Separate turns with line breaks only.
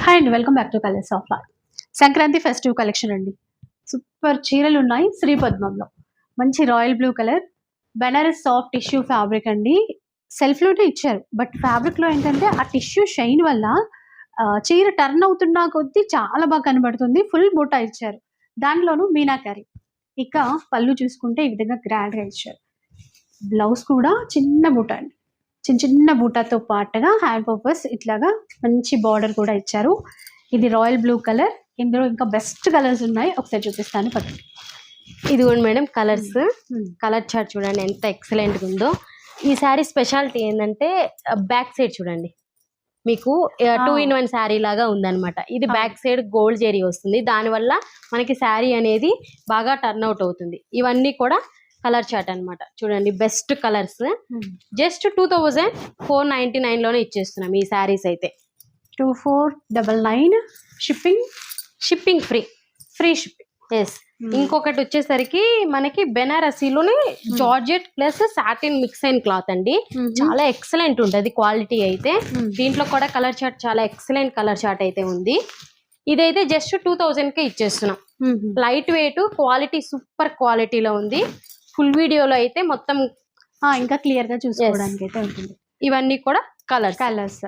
Hi అండి, welcome back to colours of life. Sankranti festive collection అండి. Super చీరలు ఉన్నాయి శ్రీ పద్మంలో. మంచి royal blue colour Banaras soft tissue fabric అండి. సెల్ఫ్ లోనే ఇచ్చారు, బట్ ఫ్యాబ్రిక్ లో ఏంటంటే ఆ టిష్యూ షైన్ వల్ల చీర టర్న్ అవుతున్నా కొద్దీ చాలా బాగా కనబడుతుంది. ఫుల్ బూటా ఇచ్చారు, దాంట్లోనూ మీనాకారి. ఇక పళ్ళు చూసుకుంటే ఈ విధంగా గ్రాండ్ గా ఇచ్చారు. బ్లౌజ్ కూడా చిన్న బూటా అండి, చిన్న చిన్న బూటాతో పాటుగా హ్యాండ్ పర్పస్ ఇట్లాగా మంచి బార్డర్ కూడా ఇచ్చారు. ఇది రాయల్ బ్లూ కలర్. ఇందులో ఇంకా బెస్ట్ కలర్స్ ఉన్నాయి, ఒకసారి చూపిస్తాను పక్కన.
ఇదిగోండి మేడం కలర్స్. కలర్ చార్ట్ చూడండి ఎంత ఎక్సలెంట్ గా ఉందో. ఈ శారీ స్పెషాలిటీ ఏంటంటే బ్యాక్ సైడ్ చూడండి, మీకు 2-in-1 శారీ లాగా ఉందన్నమాట. ఇది బ్యాక్ సైడ్ గోల్డ్ జెరీ వస్తుంది, దాని వల్ల మనకి శారీ అనేది బాగా టర్న్ అవుట్ అవుతుంది. ఇవన్నీ కూడా కలర్ చార్ట్ అన్నమాట. చూడండి బెస్ట్ కలర్స్. జస్ట్ 2499 లోనే ఇచ్చేస్తున్నాం ఈ శారీస్ అయితే.
2499.
Shipping free shipping. ఎస్. ఇంకొకటి వచ్చేసరికి మనకి బెనారసీలోనే జార్జెట్ ప్లస్ సాటిన్ మిక్స్ అయిన క్లాత్ అండి. చాలా ఎక్సలెంట్ ఉంటుంది క్వాలిటీ అయితే. దీంట్లో కూడా కలర్ చార్ట్ చాలా ఎక్సలెంట్ కలర్ చార్ట్ అయితే ఉంది. ఇదైతే జస్ట్ 2000 కే ఇచ్చేస్తున్నాం. లైట్ వెయిట్, క్వాలిటీ సూపర్ క్వాలిటీలో ఉంది. ఫుల్ వీడియోలో అయితే మొత్తం
ఇంకా క్లియర్ గా చూసుకోవడానికి అయితే ఉంటుంది.
ఇవన్నీ కూడా కలర్స్.